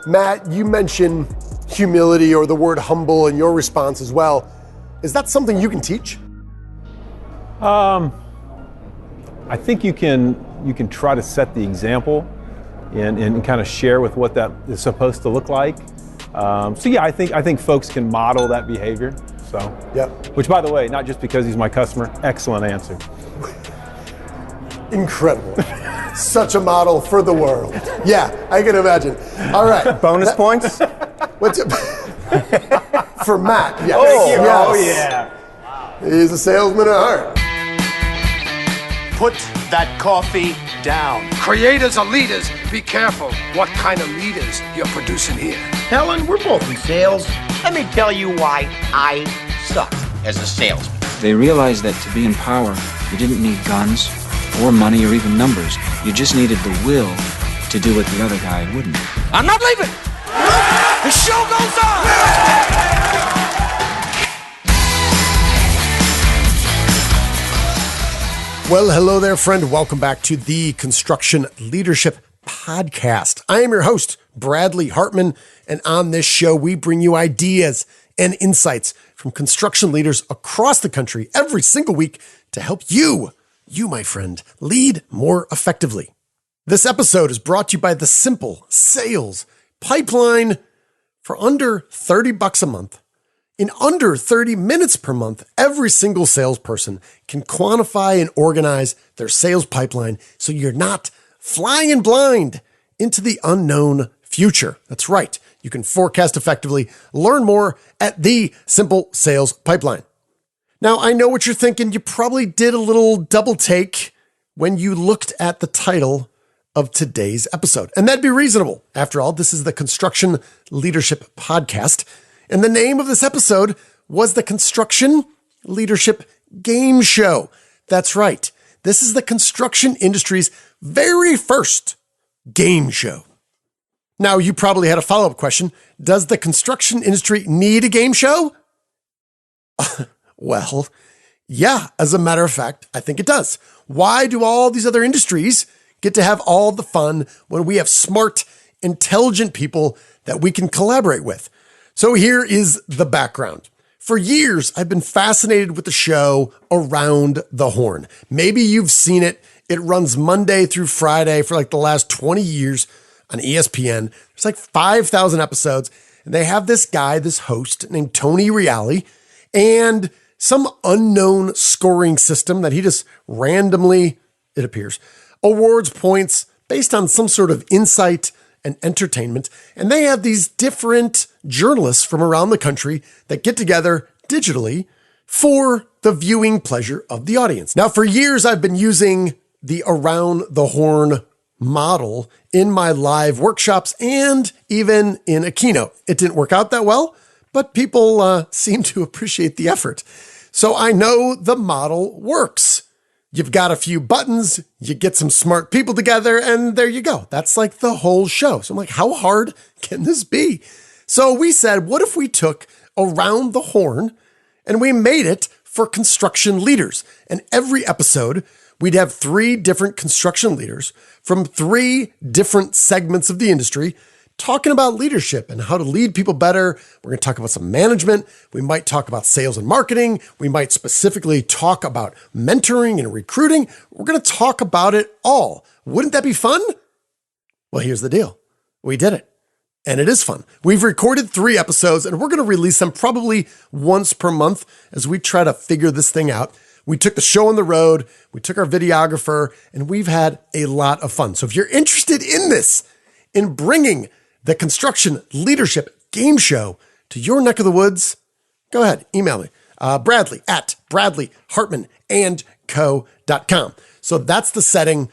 Matt, you mentioned humility or the word humble in your response as well. Is that something you can teach? I think you can try to set the example and kind of share with what that is supposed to look like. I think folks can model that behavior. So, yeah. Which, by the way, not just because he's my customer, excellent answer. Incredible. Such a model for the world. Yeah, I can imagine. All right. Bonus points? What's it? For Matt, yes. Yes. Oh, yeah. Wow. He's a salesman at heart. Put that coffee down. Creators are leaders. Be careful what kind of leaders you're producing here. Helen, we're both in sales. Let me tell you why I suck as a salesman. They realized that to be in power, you didn't need guns or money or even numbers. You just needed the will to do what the other guy wouldn't. I'm not leaving. The show goes on. Well, hello there, friend. Welcome back to the Construction Leadership Podcast. I am your host, Bradley Hartman, and on this show, we bring you ideas and insights from construction leaders across the country every single week to help you, my friend, lead more effectively. This episode is brought to you by the simple sales pipeline. For under $30 a month, in under 30 minutes per month, every single salesperson can quantify and organize their sales pipeline so you're not flying blind into the unknown future. That's right. You can forecast effectively. Learn more at the Simple Sales Pipeline. Now, I know what you're thinking. You probably did a little double take when you looked at the title of today's episode. And that'd be reasonable. After all, this is the Construction Leadership Podcast. And the name of this episode was the Construction Leadership Game Show. That's right. This is the construction industry's very first game show. Now, you probably had a follow-up question. Does the construction industry need a game show? Well, yeah, as a matter of fact, I think it does. Why do all these other industries get to have all the fun when we have smart, intelligent people that we can collaborate with? So here is the background. For years, I've been fascinated with the show Around the Horn. Maybe you've seen it. It runs Monday through Friday for like the last 20 years on ESPN. There's like 5,000 episodes. And they have this guy, this host named Tony Reale, and some unknown scoring system that he just randomly, it appears, awards points based on some sort of insight and entertainment. And they have these different journalists from around the country that get together digitally for the viewing pleasure of the audience. Now, for years, I've been using the Around the Horn model in my live workshops and even in a keynote. It didn't work out that well, but people seem to appreciate the effort. So I know the model works. You've got a few buttons, you get some smart people together, and there you go. That's like the whole show. So I'm like, how hard can this be? So we said, what if we took Around the Horn and we made it for construction leaders? And every episode, we'd have 3 different construction leaders from 3 different segments of the industry talking about leadership and how to lead people better. We're going to talk about some management. We might talk about sales and marketing. We might specifically talk about mentoring and recruiting. We're going to talk about it all. Wouldn't that be fun? Well, here's the deal. We did it. And it is fun. We've recorded 3 episodes and we're going to release them probably once per month as we try to figure this thing out. We took the show on the road. We took our videographer and we've had a lot of fun. So if you're interested in this, in bringing the Construction Leadership Game Show to your neck of the woods, go ahead, email me, Bradley at bradleyhartmanandco.com. So that's the setting.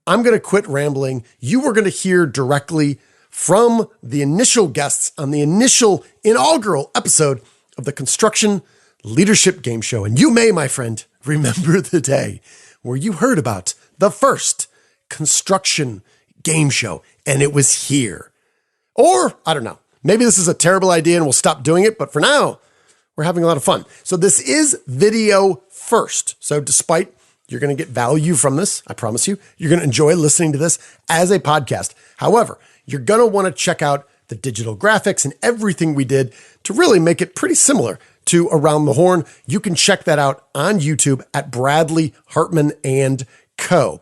I'm going to quit rambling. You are going to hear directly from the initial guests on the initial inaugural episode of the Construction Leadership Game Show. And you may, my friend, remember the day where you heard about the first construction game show, and it was here. Or, I don't know, maybe this is a terrible idea and we'll stop doing it, but for now, we're having a lot of fun. So this is video first. So despite you're going to get value from this, I promise you, you're going to enjoy listening to this as a podcast. However, you're going to want to check out the digital graphics, and everything we did to really make it pretty similar to Around the Horn. You can check that out on YouTube at Bradley Hartman and Co.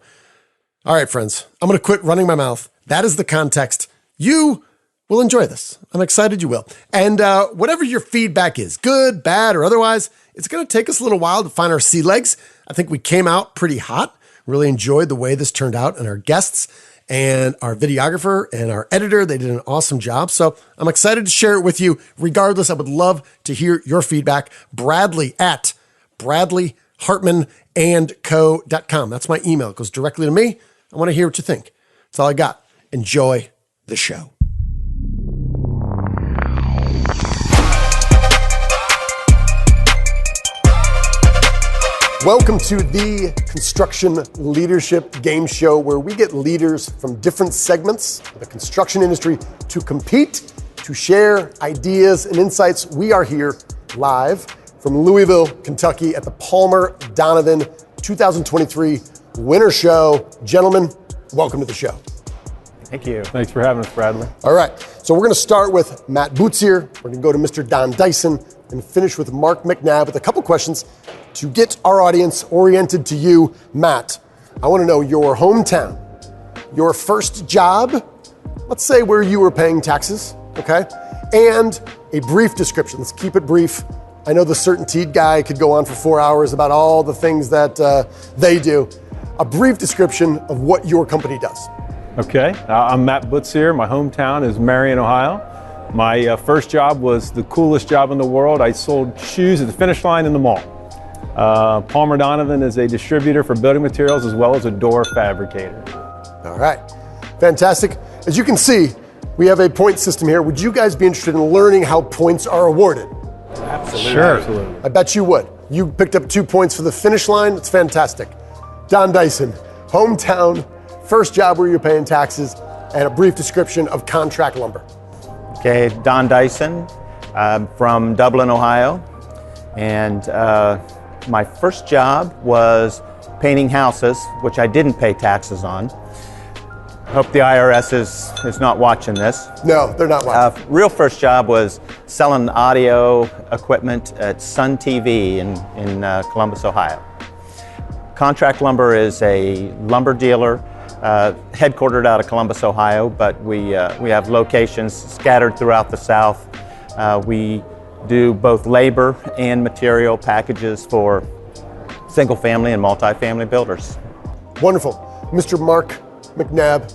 All right, friends, I'm going to quit running my mouth. That is the context. You will enjoy this. I'm excited you will. And whatever your feedback is, good, bad, or otherwise, it's going to take us a little while to find our sea legs. I think we came out pretty hot. Really enjoyed the way this turned out, and our guests and our videographer and our editor, they did an awesome job. So I'm excited to share it with you. Regardless, I would love to hear your feedback. Bradley at BradleyHartmanandCo.com. That's my email. It goes directly to me. I want to hear what you think. That's all I got. Enjoy the show. Welcome to the Construction Leadership Game Show, where we get leaders from different segments of the construction industry to compete, to share ideas and insights. We are here live from Louisville, Kentucky at the Palmer-Donavin 2023 Winter Show. Gentlemen, welcome to the show. Thank you. Thanks for having us, Bradley. All right, so we're going to start with Matt Butzier. We're going to go to Mr. Don Dyson and finish with Mark McNabb with a couple questions to get our audience oriented to you. Matt, I want to know your hometown, your first job, let's say where you were paying taxes, okay? And a brief description. Let's keep it brief. I know the CertainTeed guy could go on for 4 hours about all the things that they do. A brief description of what your company does. Okay, I'm Matt Butzier. My hometown is Marion, Ohio. My first job was the coolest job in the world. I sold shoes at the finish line in the mall. Palmer-Donavin is a distributor for building materials as well as a door fabricator. All right, fantastic. As you can see, we have a point system here. Would you guys be interested in learning how points are awarded? Absolutely. Sure. Absolutely. I bet you would. You picked up 2 points for the finish line. That's fantastic. Don Dyson, hometown, first job where you're paying taxes, and a brief description of contract lumber. Okay, Don Dyson, from Dublin, Ohio. And my first job was painting houses, which I didn't pay taxes on. Hope the IRS is not watching this. No, they're not watching. Real first job was selling audio equipment at Sun TV in Columbus, Ohio. Contract Lumber is a lumber dealer headquartered out of Columbus, Ohio, but we have locations scattered throughout the South. We do both labor and material packages for single family and multifamily builders. Wonderful. Mr. Mark McNabb,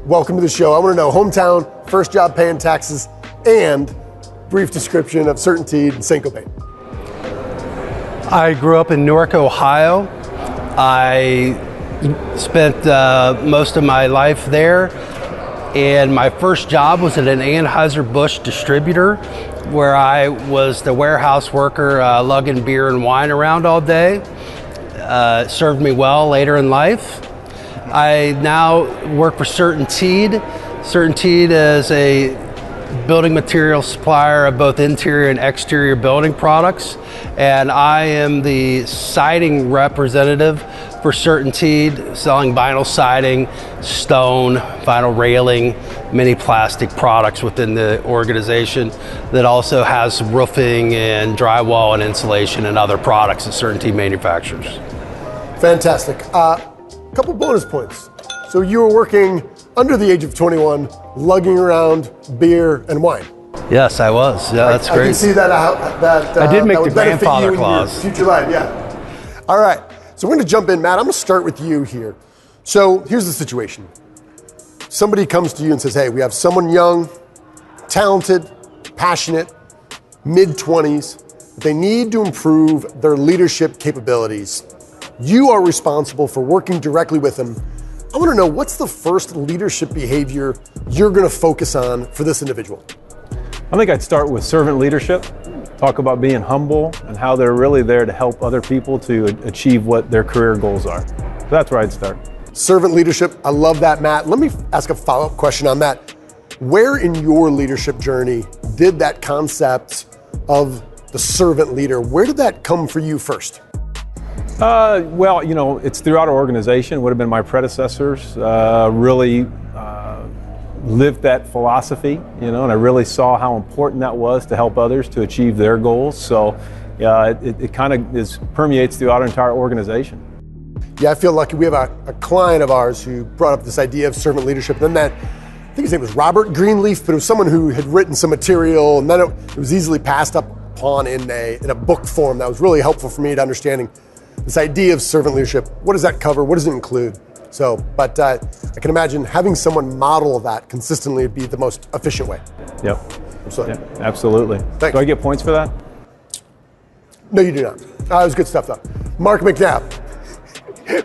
welcome to the show. I want to know hometown, first job paying taxes, and brief description of CertainTeed and Syncopaint. I grew up in Newark, Ohio. I spent most of my life there, and my first job was at an Anheuser-Busch distributor where I was the warehouse worker lugging beer and wine around all day. Served me well later in life. I now work for CertainTeed. CertainTeed is a building material supplier of both interior and exterior building products, and I am the siding representative for CertainTeed, selling vinyl siding, stone, vinyl railing, many plastic products within the organization that also has roofing and drywall and insulation and other products that CertainTeed manufactures. Fantastic. Couple bonus points. So you were working under the age of 21, lugging around beer and wine. Yes, I was. Yeah, that's great. I can see that. I did make that the would benefit grandfather you in your clause. future life, yeah. All right. So we're going to jump in, Matt. I'm going to start with you here. So here's the situation. Somebody comes to you and says, hey, we have someone young, talented, passionate, mid-20s. They need to improve their leadership capabilities. You are responsible for working directly with them. I want to know, what's the first leadership behavior you're going to focus on for this individual? I think I'd start with servant leadership. Talk about being humble and how they're really there to help other people to achieve what their career goals are. So that's where I'd start. Servant leadership, I love that, Matt. Let me ask a follow-up question on that. Where in your leadership journey did that concept of the servant leader, where did that come for you first? Well, it's throughout our organization. Would have been my predecessors really lived that philosophy, and I really saw how important that was to help others to achieve their goals. So it kind of permeates throughout our entire organization. Yeah, I feel lucky. We have a client of ours who brought up this idea of servant leadership. Then I think his name was Robert Greenleaf, but it was someone who had written some material, and then it was easily passed up upon in a book form that was really helpful for me to understanding this idea of servant leadership. What does that cover? What does it include? So, but I can imagine having someone model that consistently would be the most efficient way. Yep. Absolutely. Yep, absolutely. Thanks. Do I get points for that? No, you do not. It was good stuff, though. Mark McNabb.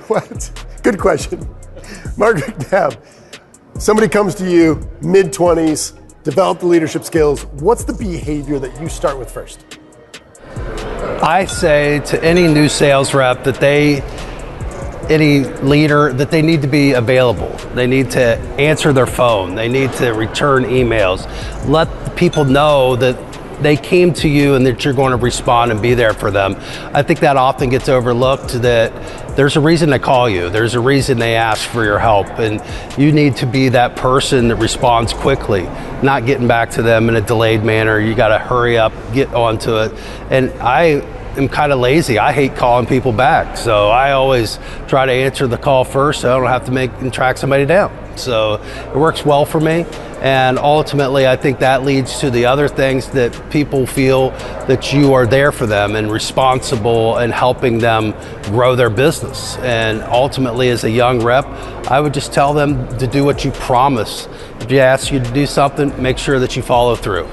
What? Good question. Mark McNabb. Somebody comes to you, mid-20s, develop the leadership skills. What's the behavior that you start with first? I say to any new sales rep any leader, that they need to be available. They need to answer their phone. They need to return emails. Let people know that they came to you and that you're going to respond and be there for them. I think that often gets overlooked, that there's a reason they call you. There's a reason they ask for your help, and you need to be that person that responds quickly, not getting back to them in a delayed manner. You got to hurry up, get onto it. And I am kind of lazy. I hate calling people back. So I always try to answer the call first so I don't have to track somebody down. So it works well for me. And ultimately, I think that leads to the other things, that people feel that you are there for them and responsible and helping them grow their business. And ultimately, as a young rep, I would just tell them to do what you promise. If you ask you to do something, make sure that you follow through.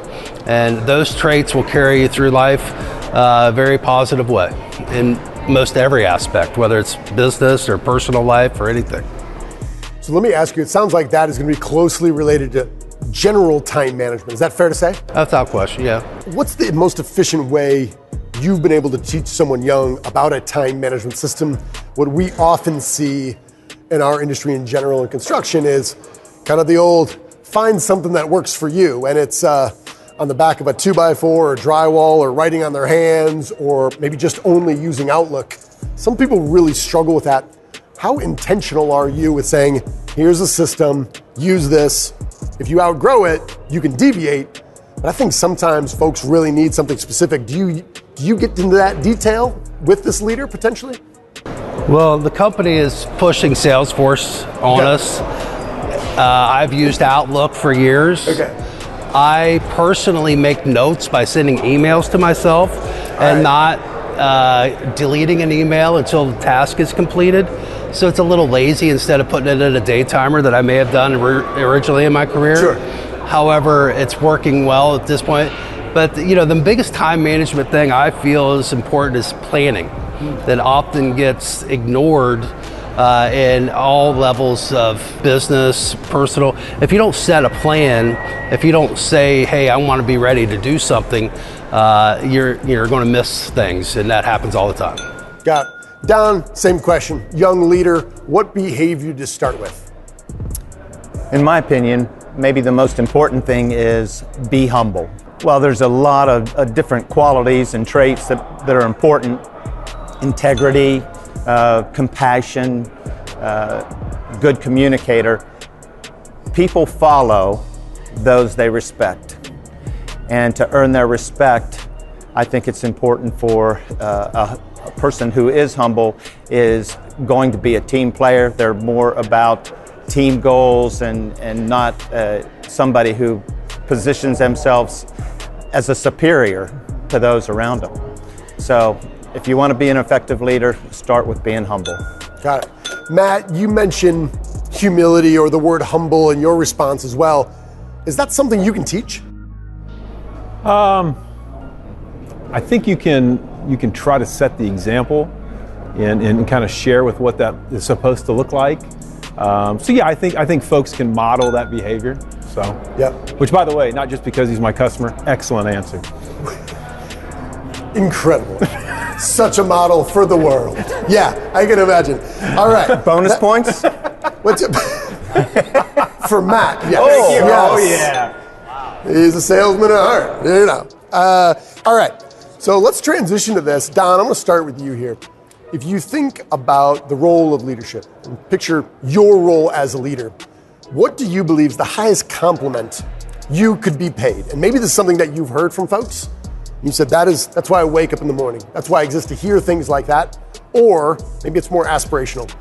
And those traits will carry you through life a very positive way in most every aspect, whether it's business or personal life or anything. So let me ask you, it sounds like that is going to be closely related to general time management. Is that fair to say? Without question, yeah. What's the most efficient way you've been able to teach someone young about a time management system? What we often see in our industry in general in construction is kind of the old, find something that works for you. And it's on the back of a 2x4 or drywall, or writing on their hands, or maybe just only using Outlook. Some people really struggle with that. How intentional are you with saying, here's a system, use this. If you outgrow it, you can deviate. But I think sometimes folks really need something specific. Do you get into that detail with this leader potentially? Well, the company is pushing Salesforce on us. I've used Outlook for years. Okay. I personally make notes by sending emails to myself and not deleting an email until the task is completed. So it's a little lazy instead of putting it in a day timer that I may have done originally in my career. Sure. However, it's working well at this point. But the biggest time management thing I feel is important is planning, that often gets ignored in all levels of business, personal. If you don't set a plan, if you don't say, hey, I want to be ready to do something, you're going to miss things, and that happens all the time. Got it. Don, same question. Young leader, what behavior to start with? In my opinion, maybe the most important thing is be humble. Well, there's a lot of different qualities and traits that are important. Integrity, compassion, good communicator. People follow those they respect. And to earn their respect, I think it's important for a person who is humble is going to be a team player. They're more about team goals and not somebody who positions themselves as a superior to those around them. So if you want to be an effective leader, start with being humble. Got it. Matt, you mentioned humility or the word humble in your response as well. Is that something you can teach? I think you can try to set the example and kind of share with what that is supposed to look like. So yeah, I think folks can model that behavior. So yeah. Which, by the way, not just because he's my customer. Excellent answer. Incredible. Such a model for the world. Yeah, I can imagine. All right. Bonus points? What's it? For Matt, yes. Oh, yes. yeah. He's a salesman at heart. All right. So let's transition to this. Don, I'm going to start with you here. If you think about the role of leadership, and picture your role as a leader, what do you believe is the highest compliment you could be paid? And maybe this is something that you've heard from folks. You said that's why I wake up in the morning. That's why I exist, to hear things like that. Or maybe it's more aspirational.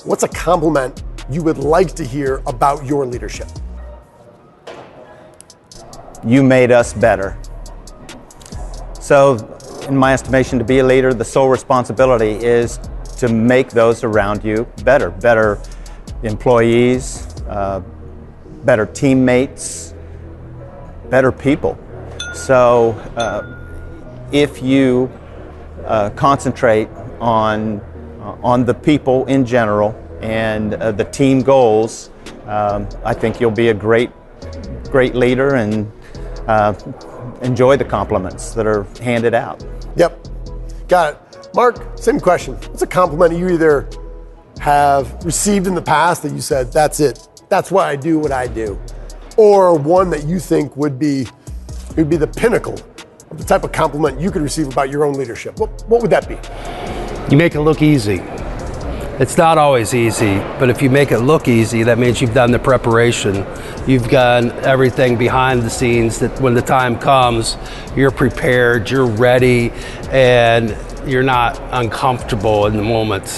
What's a compliment you would like to hear about your leadership? You made us better. So, in my estimation, to be a leader, the sole responsibility is to make those around you better. Better employees, better teammates, better people. So, if you concentrate on the people in general and the team goals, I think you'll be a great leader and enjoy the compliments that are handed out. Yep, got it. Mark, same question. What's a compliment you either have received in the past that you said, that's it, that's why I do what I do, or one that you think would be the pinnacle of the type of compliment you could receive about your own leadership? What would that be? You make it look easy. It's not always easy, but if you make it look easy, that means you've done the preparation. You've done everything behind the scenes that when the time comes, you're prepared, you're ready, and you're not uncomfortable in the moment.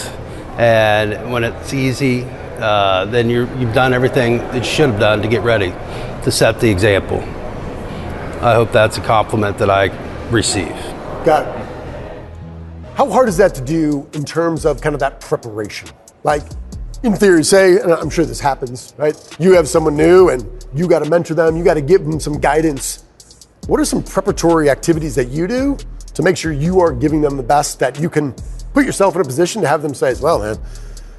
And when it's easy, then you've done everything that you should have done to get ready, to set the example. I hope that's a compliment that I receive. Got it. How hard is that to do in terms of kind of that preparation? Like, in theory, say, and I'm sure this happens, right? You have someone new and you got to mentor them, you got to give them some guidance. What are some preparatory activities that you do to make sure you are giving them the best, that you can put yourself in a position to have them say, well, man,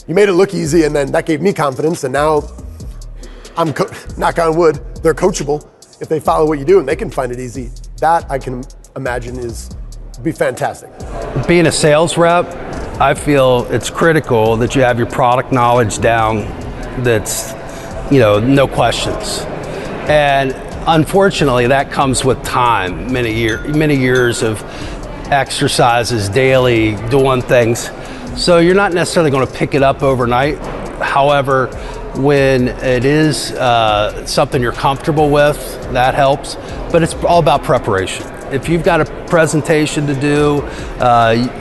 you made it look easy, and then that gave me confidence, and now I'm, knock on wood, they're coachable. If they follow what you do and they can find it easy, that I can imagine be fantastic. Being a sales rep, I feel it's critical that you have your product knowledge down. That's, no questions. And unfortunately, that comes with time, many years of exercises, daily, doing things. So you're not necessarily going to pick it up overnight. However, when it is something you're comfortable with, that helps. But it's all about preparation. If you've got a presentation to do,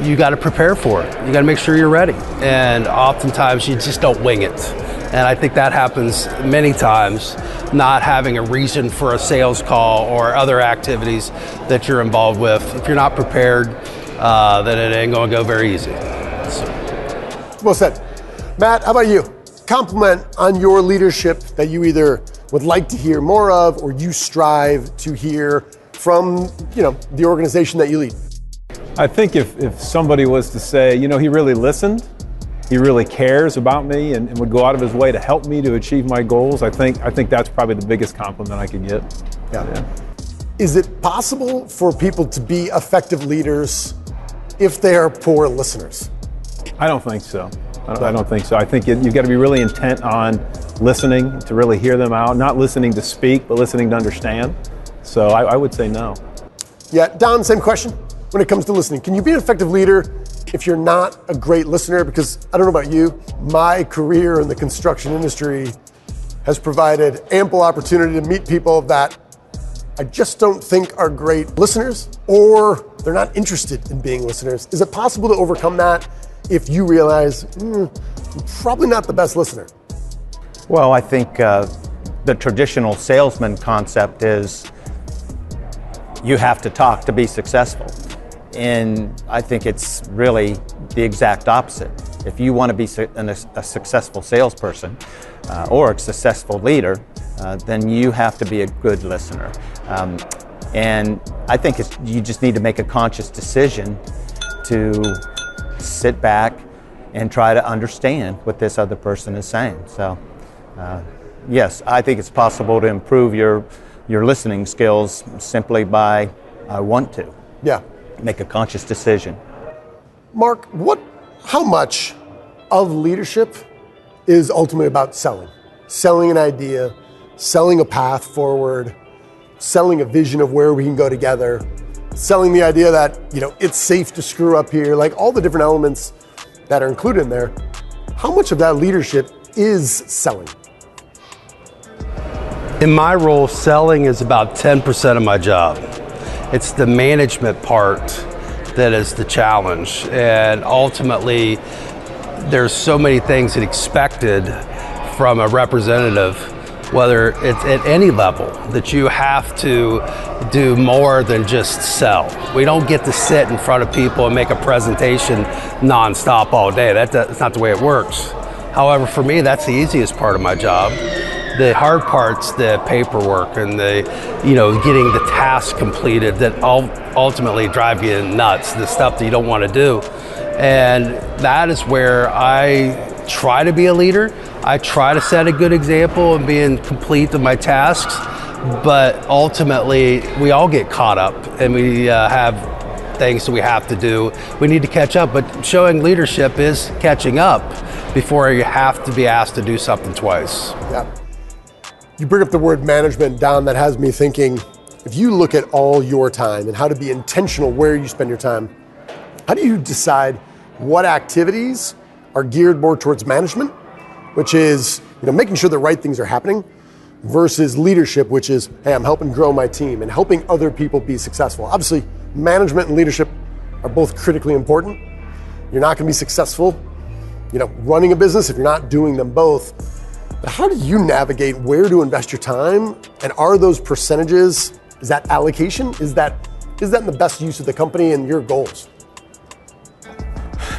you got to prepare for it. You got to make sure you're ready. And oftentimes you just don't wing it. And I think that happens many times, not having a reason for a sales call or other activities that you're involved with. If you're not prepared, then it ain't going to go very easy. So. Well said. Matt, how about you? Compliment on your leadership that you either would like to hear more of or you strive to hear from, the organization that you lead. I think if somebody was to say, he really listened, he really cares about me and would go out of his way to help me to achieve my goals, I think that's probably the biggest compliment I could get. Yeah. Is it possible for people to be effective leaders if they are poor listeners? I don't think so. I don't think so. I think you've got to be really intent on listening, to really hear them out, not listening to speak, but listening to understand. So I would say no. Yeah, Don, same question when it comes to listening. Can you be an effective leader if you're not a great listener? Because I don't know about you, my career in the construction industry has provided ample opportunity to meet people that I just don't think are great listeners, or they're not interested in being listeners. Is it possible to overcome that if you realize, I'm probably not the best listener? Well, I think the traditional salesman concept is you have to talk to be successful. And I think it's really the exact opposite. If you want to be a successful salesperson or a successful leader, then you have to be a good listener. And I think you just need to make a conscious decision to sit back and try to understand what this other person is saying. So, yes, I think it's possible to improve your listening skills simply by I want to. Yeah. Make a conscious decision. Mark, how much of leadership is ultimately about selling? Selling an idea, selling a path forward, selling a vision of where we can go together, selling the idea that, it's safe to screw up here, like all the different elements that are included in there. How much of that leadership is selling? In my role, selling is about 10% of my job. It's the management part that is the challenge. And ultimately, there's so many things that expected from a representative, whether it's at any level, that you have to do more than just sell. We don't get to sit in front of people and make a presentation nonstop all day. That's not the way it works. However, for me, that's the easiest part of my job. The hard part's the paperwork and getting the task completed that ultimately drive you nuts, the stuff that you don't want to do. And that is where I try to be a leader. I try to set a good example and being complete with my tasks, but ultimately we all get caught up and we have things that we have to do. We need to catch up, but showing leadership is catching up before you have to be asked to do something twice. Yeah. You bring up the word management, Don, that has me thinking, if you look at all your time and how to be intentional where you spend your time, how do you decide what activities are geared more towards management, which is making sure the right things are happening, versus leadership, which is, hey, I'm helping grow my team and helping other people be successful. Obviously, management and leadership are both critically important. You're not going to be successful, running a business if you're not doing them both. But how do you navigate where to invest your time? And are those percentages, is that allocation? Is that in the best use of the company and your goals?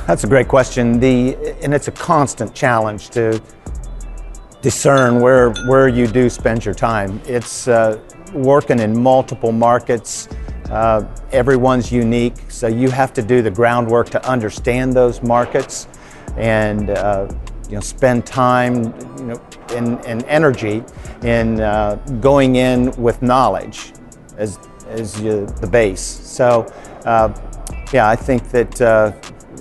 That's a great question. And it's a constant challenge to discern where you do spend your time. It's working in multiple markets. Everyone's unique, so you have to do the groundwork to understand those markets and spend time and energy in going in with knowledge as the base. So I think that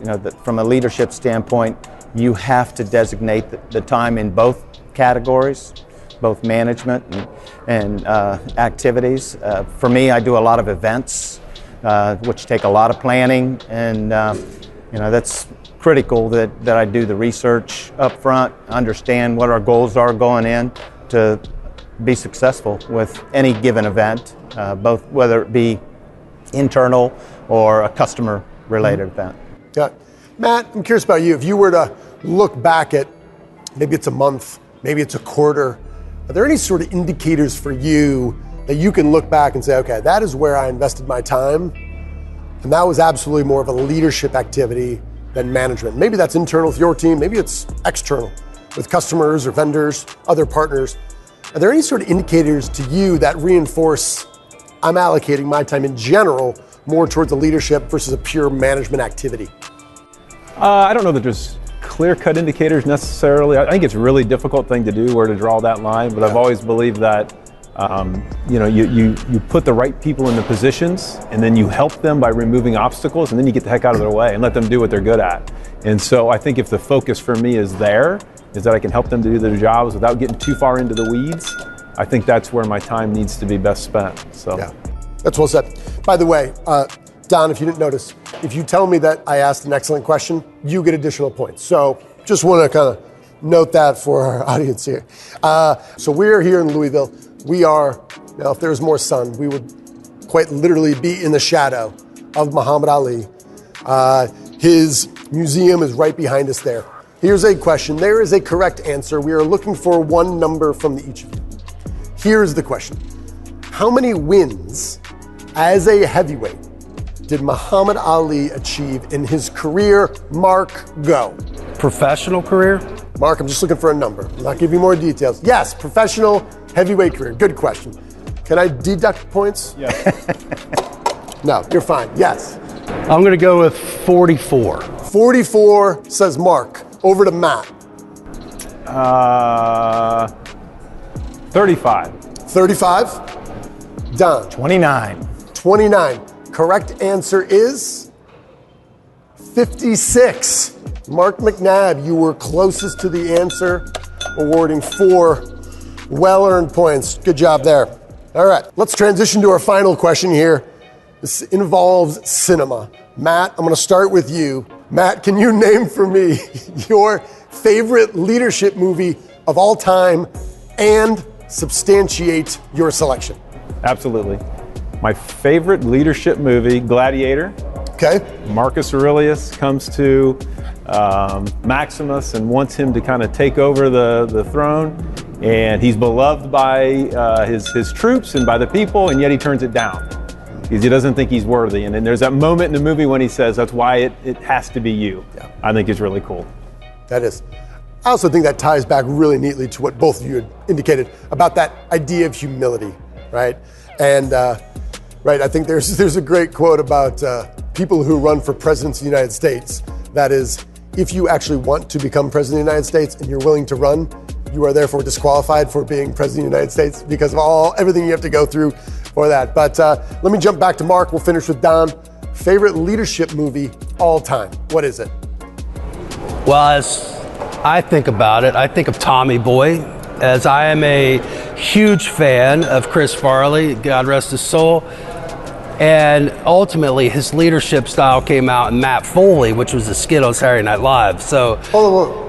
that from a leadership standpoint, you have to designate the time in both categories, both management and activities. For me, I do a lot of events, which take a lot of planning, and that's critical that I do the research up front, understand what our goals are going in to be successful with any given event, both whether it be internal or a customer-related event. Yeah. Matt, I'm curious about you. If you were to look back at, maybe it's a month, maybe it's a quarter, are there any sort of indicators for you that you can look back and say, okay, that is where I invested my time, and that was absolutely more of a leadership activity than management? Maybe that's internal with your team, maybe it's external with customers or vendors, other partners. Are there any sort of indicators to you that reinforce I'm allocating my time in general more towards a leadership versus a pure management activity? I don't know that there's clear-cut indicators necessarily. I think it's a really difficult thing to do, where to draw that line, but I've always believed that you put the right people in the positions, and then you help them by removing obstacles, and then you get the heck out of their way and let them do what they're good at. And so I think if the focus for me is that I can help them to do their jobs without getting too far into the weeds, I think that's where my time needs to be best spent. So yeah, that's well said. By the way, Don, if you didn't notice, if you tell me that I asked an excellent question, you get additional points. So just want to kind of note that for our audience here. So we're here in Louisville. We are, if there was more sun, we would quite literally be in the shadow of Muhammad Ali. His museum is right behind us there. Here's a question. There is a correct answer. We are looking for one number from each of you. Here's the question. How many wins as a heavyweight did Muhammad Ali achieve in his career? Mark, go. Professional career? Mark, I'm just looking for a number. I'm not giving you more details. Yes, professional heavyweight career. Good question. Can I deduct points? Yes. No, you're fine. Yes. I'm going to go with 44. 44, says Mark. Over to Matt. 35. 35. Don. 29. 29. Correct answer is 56. Mark McNabb, you were closest to the answer, awarding 4 well-earned points. Good job there. All right, let's transition to our final question here. This involves cinema. Matt, I'm going to start with you. Matt, can you name for me your favorite leadership movie of all time and substantiate your selection? Absolutely. My favorite leadership movie, Gladiator. Okay. Marcus Aurelius comes to Maximus and wants him to kind of take over the throne, and he's beloved by his troops and by the people, and yet he turns it down because he doesn't think he's worthy. And then there's that moment in the movie when he says, that's why it has to be you. Yeah. I think it's really cool. That is. I also think that ties back really neatly to what both of you had indicated about that idea of humility, right? And right, I think there's a great quote about people who run for presidents of the United States. That is, if you actually want to become president of the United States and you're willing to run, you are therefore disqualified for being president of the United States because of everything you have to go through for that. But let me jump back to Mark. We'll finish with Don. Favorite leadership movie all time. What is it? Well, as I think about it, I think of Tommy Boy, as I am a huge fan of Chris Farley, God rest his soul. And ultimately, his leadership style came out in Matt Foley, which was a skit on Saturday Night Live. So, hold on.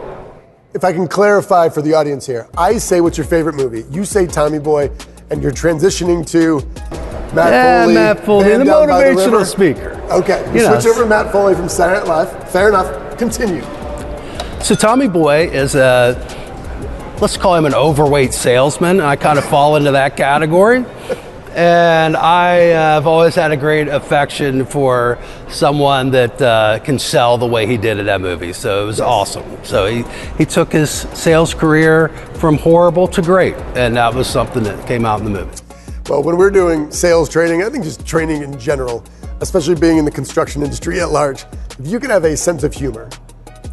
If I can clarify for the audience here, I say what's your favorite movie. You say Tommy Boy, and you're transitioning to Matt Foley, the motivational speaker. Okay, you switch over to Matt Foley from Saturday Night Live. Fair enough. Continue. So Tommy Boy is let's call him an overweight salesman. I kind of fall into that category. And I have always had a great affection for someone that can sell the way he did in that movie. So it was awesome. So he took his sales career from horrible to great. And that was something that came out in the movie. Well, when we're doing sales training, I think just training in general, especially being in the construction industry at large, if you can have a sense of humor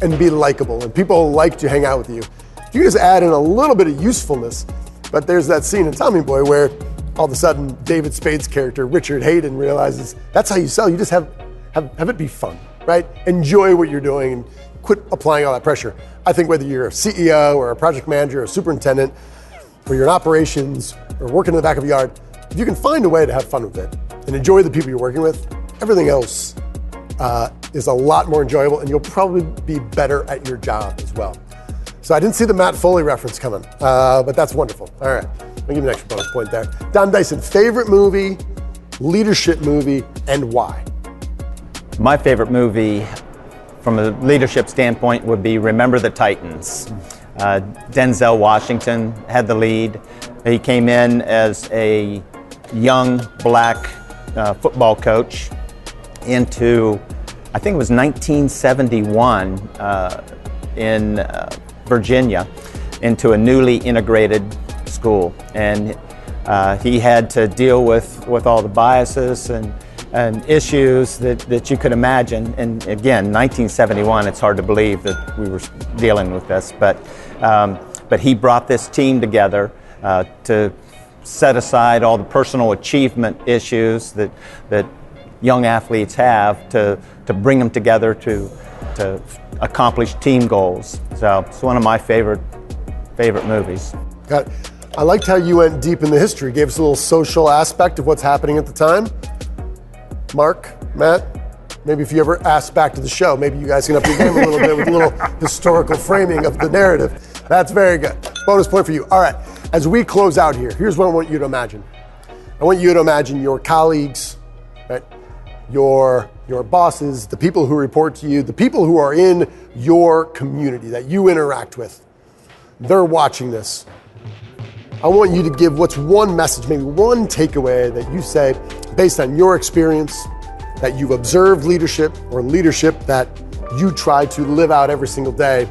and be likable and people like to hang out with you, you can just add in a little bit of usefulness. But there's that scene in Tommy Boy where all of a sudden David Spade's character, Richard Hayden, realizes that's how you sell. You just have it be fun, right? Enjoy what you're doing and quit applying all that pressure. I think whether you're a CEO or a project manager or a superintendent, or you're in operations or working in the back of a yard, if you can find a way to have fun with it and enjoy the people you're working with, everything else is a lot more enjoyable, and you'll probably be better at your job as well. So I didn't see the Matt Foley reference coming, but that's wonderful. All right, I'll give you an extra bonus point there. Don Dyson, favorite movie, leadership movie, and why? My favorite movie from a leadership standpoint would be Remember the Titans. Denzel Washington had the lead. He came in as a young black football coach into, I think it was 1971 in Virginia, into a newly integrated school. And he had to deal with all the biases and issues that you could imagine. And again, 1971, it's hard to believe that we were dealing with this, but he brought this team together to set aside all the personal achievement issues that young athletes have to bring them together to accomplish team goals. So it's one of my favorite movies. Got it. I liked how you went deep in the history, gave us a little social aspect of what's happening at the time. Mark, Matt, maybe if you ever ask back to the show, maybe you guys can up your game a little bit with a little historical framing of the narrative. That's very good. Bonus point for you. All right, as we close out here, here's what I want you to imagine. I want you to imagine your colleagues, right? Your bosses, the people who report to you, the people who are in your community that you interact with. They're watching this. I want you to give what's one message, maybe one takeaway that you say based on your experience, that you've observed leadership or leadership that you try to live out every single day.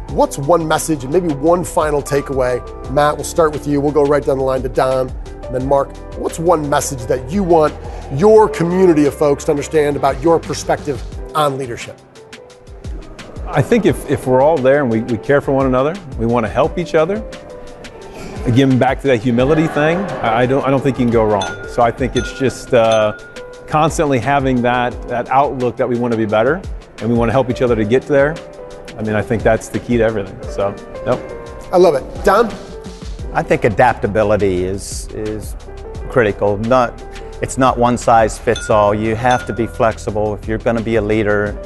What's one message and maybe one final takeaway? Matt, we'll start with you. We'll go right down the line to Don and then Mark. What's one message that you want your community of folks to understand about your perspective on leadership? I think if we're all there and we care for one another, we want to help each other. Again, back to that humility thing, I don't think you can go wrong. So I think it's just constantly having that outlook that we want to be better and we want to help each other to get there. I mean, I think that's the key to everything. So, yep. I love it. Don? I think adaptability is critical. It's not one size fits all. You have to be flexible. If you're going to be a leader,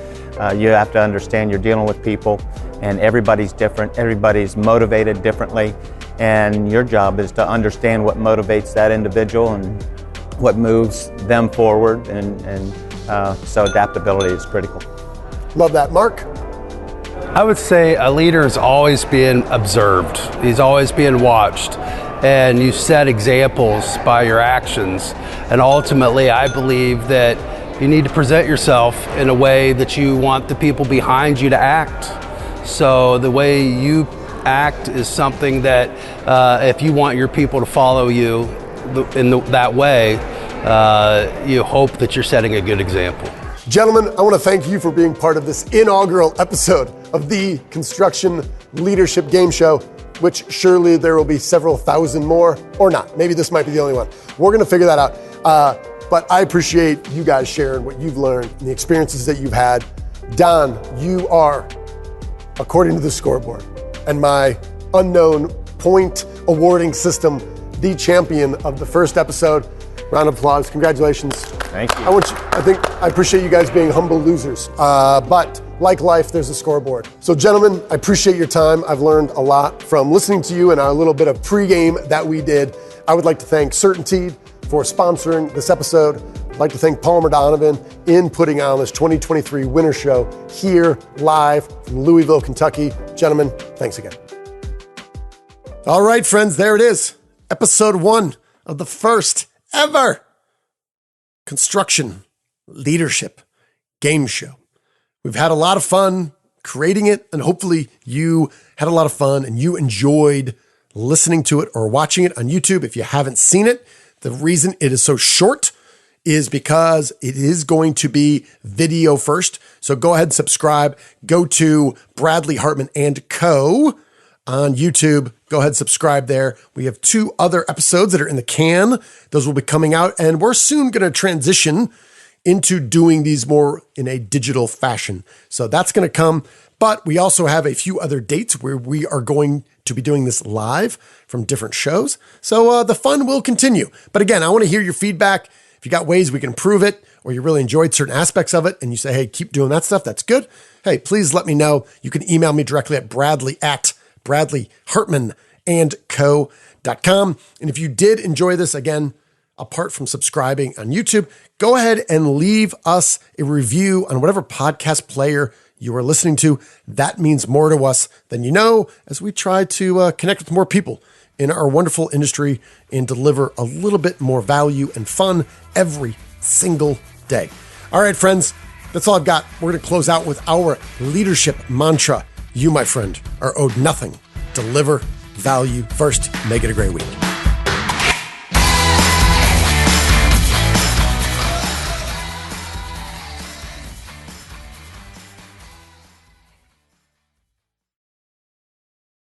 you have to understand you're dealing with people and everybody's different. Everybody's motivated differently. And your job is to understand what motivates that individual and what moves them forward. And so adaptability is critical. Love that. Mark? I would say a leader is always being observed. He's always being watched. And you set examples by your actions. And ultimately, I believe that you need to present yourself in a way that you want the people behind you to act. So the way you act is something that if you want your people to follow you that way, you hope that you're setting a good example. Gentlemen, I want to thank you for being part of this inaugural episode of the Construction Leadership Game Show, which surely there will be several thousand more, or not. Maybe this might be the only one. We're going to figure that out. But I appreciate you guys sharing what you've learned and the experiences that you've had. Don, you are, according to the scoreboard and my unknown point awarding system, the champion of the first episode. Round of applause. Congratulations. Thank you. I appreciate you guys being humble losers. But like life, there's a scoreboard. So gentlemen, I appreciate your time. I've learned a lot from listening to you and our little bit of pregame that we did. I would like to thank CertainTeed for sponsoring this episode. I'd like to thank Palmer-Donavin in putting on this 2023 winter show here live from Louisville, Kentucky. Gentlemen, thanks again. All right, friends, there it is. Episode 1 of the first ever Construction Leadership Game Show. We've had a lot of fun creating it, and hopefully you had a lot of fun and you enjoyed listening to it or watching it on YouTube. If you haven't seen it, the reason it is so short is because it is going to be video first. So go ahead and subscribe. Go to Bradley Hartman & Co. on YouTube. Go ahead and subscribe there. We have 2 other episodes that are in the can. Those will be coming out, and we're soon going to transition into doing these more in a digital fashion. So that's going to come. But we also have a few other dates where we are going to be doing this live from different shows. So the fun will continue. But again, I want to hear your feedback. If you got ways we can improve it, or you really enjoyed certain aspects of it and you say, hey, keep doing that stuff, that's good. Hey, please let me know. You can email me directly at bradley@bradleyhartmanandco.com. And if you did enjoy this, again, apart from subscribing on YouTube, go ahead and leave us a review on whatever podcast player you are listening to. That means more to us than you know, as we try to connect with more people in our wonderful industry and deliver a little bit more value and fun every single day. All right, friends, that's all I've got. We're going to close out with our leadership mantra. You, my friend, are owed nothing. Deliver value first. Make it a great week.